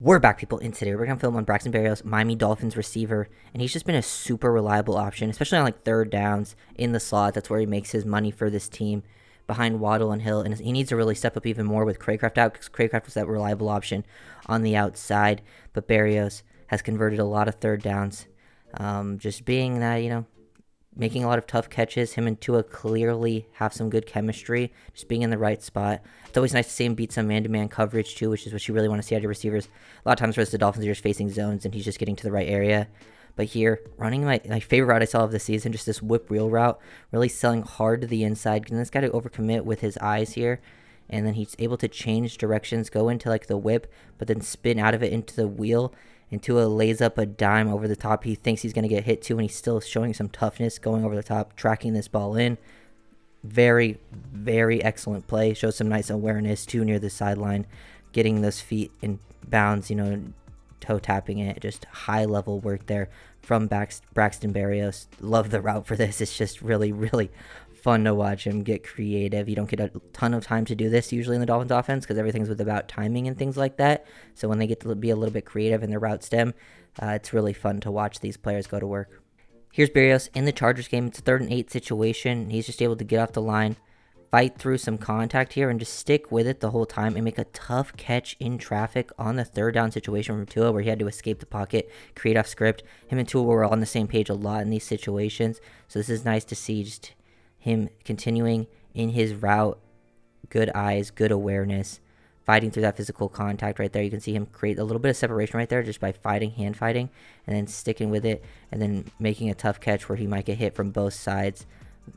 We're back, people, and today we're going to film on Braxton Berrios, Miami Dolphins receiver, and he's just been a super reliable option, especially on like third downs in the slot. That's where he makes his money for this team behind Waddle and Hill, and he needs to really step up even more with Craycraft out because Craycraft was that reliable option on the outside, but Berrios has converted a lot of third downs, just being that, making a lot of tough catches. Him and Tua clearly have some good chemistry, just being in the right spot. It's always nice to see him beat some man-to-man coverage too, which is what you really want to see out of your receivers. A lot of times for us, the Dolphins are just facing zones and he's just getting to the right area. But here, running my favorite route I saw of the season, just this whip wheel route, really selling hard to the inside, getting this guy to overcommit with his eyes here. And then he's able to change directions, go into like the whip, but then spin out of it into the wheel. And Tua lays up a dime over the top. He thinks he's going to get hit too, and he's still showing some toughness, going over the top, tracking this ball in. Very, very excellent play. Shows some nice awareness too near the sideline, getting those feet in bounds, toe tapping it. Just high level work there from Braxton Berrios. Love the route for this. It's just really, really fun to watch him get creative. You don't get a ton of time to do this usually in the Dolphins offense because everything's about timing and things like that. So when they get to be a little bit creative in their route stem, it's really fun to watch these players go to work. Here's Berrios in the Chargers game. It's a 3rd and 8 situation. He's just able to get off the line, fight through some contact here, and just stick with it the whole time and make a tough catch in traffic on the 3rd down situation from Tua where he had to escape the pocket, create off script. Him and Tua were on the same page a lot in these situations. So this is nice to see, just him continuing in his route, good eyes, good awareness, fighting through that physical contact right there. You can see him create a little bit of separation right there just by hand fighting, and then sticking with it, and then making a tough catch where he might get hit from both sides.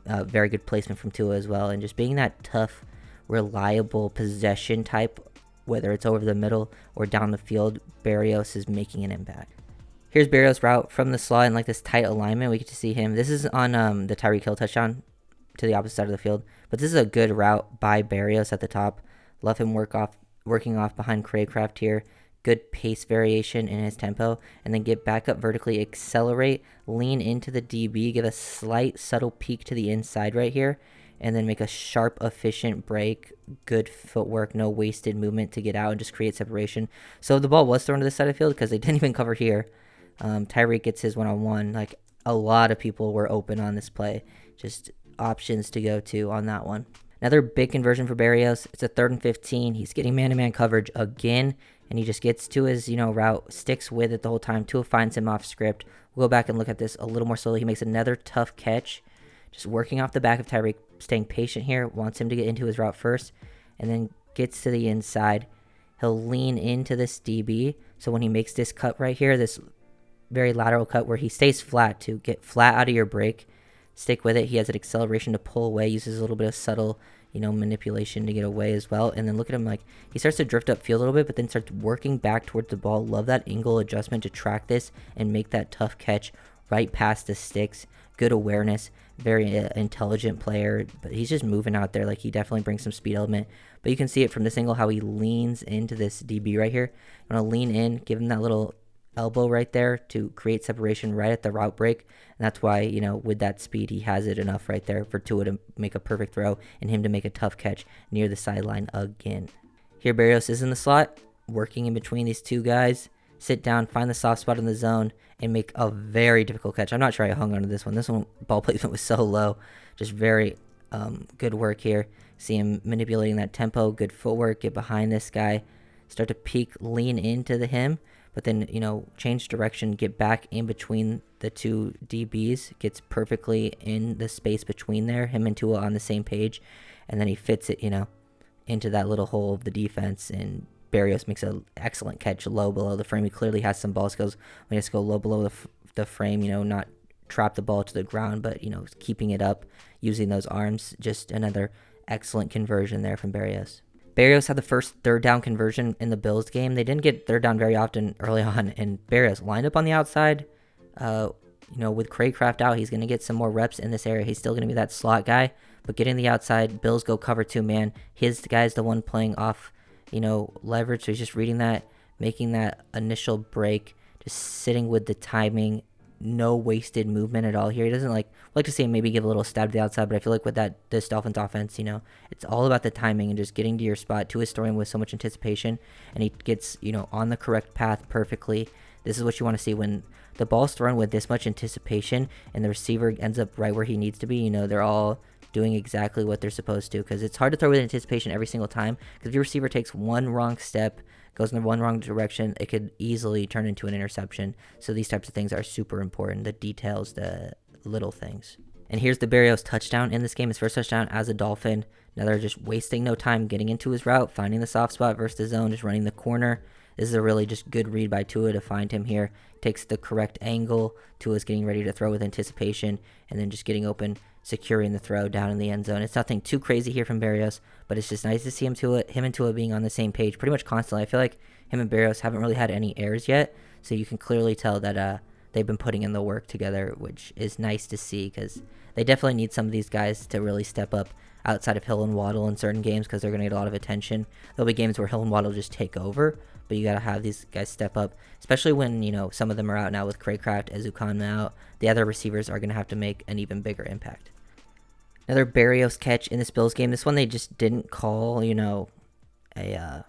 Very good placement from Tua as well, and just being that tough, reliable possession type, whether it's over the middle or down the field, Berrios is making an impact. Here's Berrios' route from the slot in like this tight alignment. We get to see him. This is on the Tyreek Hill touchdown to the opposite side of the field, but this is a good route by Berrios at the top. Love him working off behind Craycraft here. Good pace variation in his tempo, and then get back up vertically, accelerate, lean into the DB, give a slight subtle peek to the inside right here, and then make a sharp, efficient break. Good footwork, no wasted movement to get out and just create separation. So the ball was thrown to the side of the field because they didn't even cover here. Tyreek gets his one-on-one. Like, a lot of people were open on this play. Just options to go to on that one. Another big conversion for Berrios. It's a 3rd and 15. He's getting man-to-man coverage again, and he just gets to his, route, sticks with it the whole time. Tua finds him off script. We'll go back and look at this a little more slowly. He makes another tough catch, just working off the back of Tyreek, staying patient here, wants him to get into his route first, and then gets to the inside. He'll lean into this DB, so when he makes this cut right here, this very lateral cut where he stays flat to get flat out of your break, stick with it. He has an acceleration to pull away, uses a little bit of subtle, manipulation to get away as well. And then look at him, like, he starts to drift upfield a little bit, but then starts working back towards the ball. Love that angle adjustment to track this and make that tough catch right past the sticks. Good awareness, very intelligent player, but he's just moving out there. Like, he definitely brings some speed element. But you can see it from this angle how he leans into this DB right here. I'm going to lean in, give him that little elbow right there to create separation right at the route break, and that's why, with that speed, he has it enough right there for Tua to make a perfect throw and him to make a tough catch near the sideline again. Here Berrios is in the slot, working in between these two guys, sit down, find the soft spot in the zone, and make a very difficult catch. I'm not sure I hung onto this one. Ball placement was so low. Just very good work here. See him manipulating that tempo, good footwork, get behind this guy, start to peek, lean into him, but then, change direction, get back in between the two DBs, gets perfectly in the space between there, him and Tua on the same page, and then he fits it, into that little hole of the defense, and Berrios makes an excellent catch low below the frame. He clearly has some ball skills when he has to go low below the frame, not trap the ball to the ground, but, keeping it up, using those arms. Just another excellent conversion there from Berrios. Berrios had the first 3rd down conversion in the Bills game. They didn't get 3rd down very often early on, and Berrios lined up on the outside. With Craycraft out, he's going to get some more reps in this area. He's still going to be that slot guy, but getting the outside, Bills go cover 2 man. His guy's the one playing off, leverage, so he's just reading that, making that initial break, just sitting with the timing, no wasted movement at all here. He doesn't like to see him maybe give a little stab to the outside, but I feel like with this Dolphins offense, it's all about the timing and just getting to your spot. Tua is throwing with so much anticipation, and he gets, on the correct path perfectly. This is what you want to see when the ball's thrown with this much anticipation and the receiver ends up right where he needs to be. They're all doing exactly what they're supposed to, because it's hard to throw with anticipation every single time, because if your receiver takes one wrong step, goes in the one wrong direction, it could easily turn into an interception. So these types of things are super important, the details, the little things. And here's the Berrios touchdown in this game, his first touchdown as a Dolphin. Now they're just wasting no time getting into his route, finding the soft spot versus the zone, just running the corner. This is a really just good read by Tua to find him here. Takes the correct angle. Tua's getting ready to throw with anticipation, and then just getting open, securing the throw down in the end zone. It's nothing too crazy here from Berrios, but it's just nice to see him and Tua being on the same page pretty much constantly. I feel like him and Berrios haven't really had any errors yet, so you can clearly tell that they've been putting in the work together, which is nice to see, because they definitely need some of these guys to really step up outside of Hill and Waddle in certain games, because they're going to get a lot of attention. There'll be games where Hill and Waddle just take over, but you got to have these guys step up, especially when, some of them are out now with Craycraft, Ezukan out. The other receivers are going to have to make an even bigger impact. Another Berrios catch in this Bills game. This one they just didn't call, a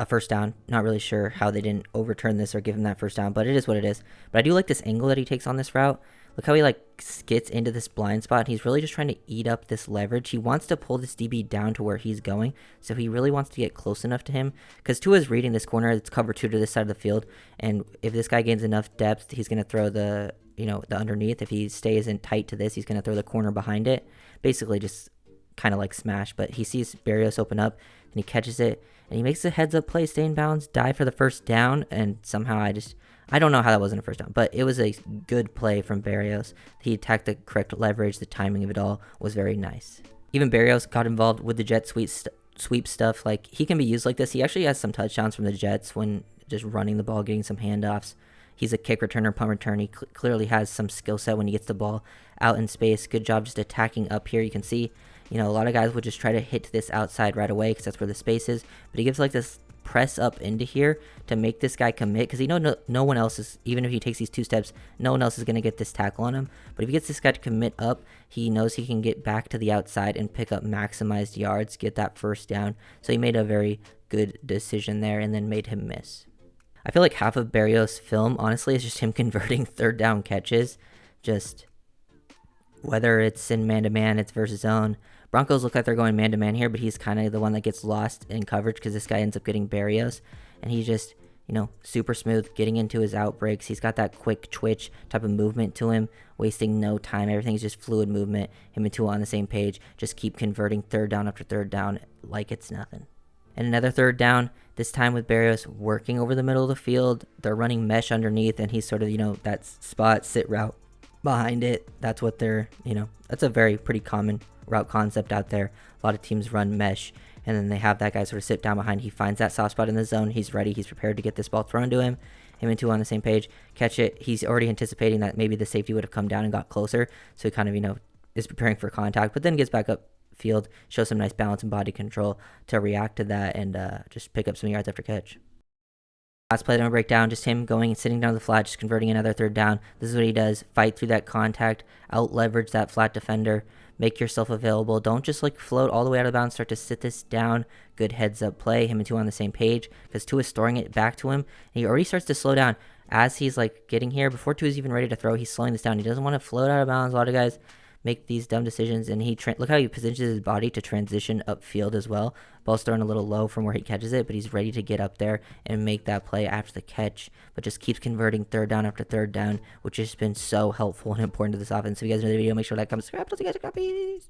first down. Not really sure how they didn't overturn this or give him that first down, but it is what it is. But I do like this angle that he takes on this route. Look how he skits into this blind spot. He's really just trying to eat up this leverage. He wants to pull this DB down to where he's going, so he really wants to get close enough to him, because Tua's reading this corner. It's cover 2 to this side of the field, and if this guy gains enough depth, he's going to throw the underneath. If he stays in tight to this, he's going to throw the corner behind it. Basically just kind of like smash, but he sees Berrios open up, and he catches it, and he makes a heads-up play, stay in bounds, dive for the first down, and somehow I don't know how that wasn't a first down, but it was a good play from Berrios. He attacked the correct leverage. The timing of it all was very nice. Even Berrios got involved with the jet sweep stuff. He can be used like this. He actually has some touchdowns from the Jets when just running the ball, getting some handoffs. He's a kick returner, punt return. He clearly has some skill set when he gets the ball out in space. Good job just attacking up here. You can see, a lot of guys would just try to hit this outside right away because that's where the space is. But he gives this press up into here to make this guy commit, because no one else is, even if he takes these 2 steps, no one else is going to get this tackle on him. But if he gets this guy to commit up, he knows he can get back to the outside and pick up maximized yards, get that first down. So he made a very good decision there and then made him miss. I feel like half of Berrios' film, honestly, is just him converting third down catches. Just whether it's in man-to-man, it's versus zone. Broncos look like they're going man-to-man here, but he's kind of the one that gets lost in coverage because this guy ends up getting Berrios. And he's just, super smooth, getting into his outbreaks. He's got that quick twitch type of movement to him, wasting no time. Everything's just fluid movement. Him and Tua on the same page. Just keep converting third down after third down like it's nothing. And another third down, this time with Berrios working over the middle of the field. They're running mesh underneath, and he's sort of, that spot sit route behind it. That's what they're, that's a pretty common route concept out there. A lot of teams run mesh, and then they have that guy sort of sit down behind. He finds that soft spot in the zone. He's ready. He's prepared to get this ball thrown to him. Him and Tua on the same page. Catch it. He's already anticipating that maybe the safety would have come down and got closer, so he kind of, is preparing for contact, but then gets back up field, show some nice balance and body control to react to that and just pick up some yards after catch. Last play that I'm going to break down, just him going and sitting down the flat, just converting another third down. This is what he does. Fight through that contact, out leverage that flat defender, make yourself available. Don't just float all the way out of bounds, start to sit this down. Good heads up play. Him and Tua on the same page, because Tua is throwing it back to him. And he already starts to slow down as he's getting here. Before Tua is even ready to throw, he's slowing this down. He doesn't want to float out of bounds. A lot of guys make these dumb decisions, and look how he positions his body to transition upfield as well. Ball's thrown a little low from where he catches it, but he's ready to get up there and make that play after the catch, but just keeps converting third down after third down, which has been so helpful and important to this offense. So if you guys enjoyed the video, make sure to like, comment, subscribe. I'll see you guys. Peace.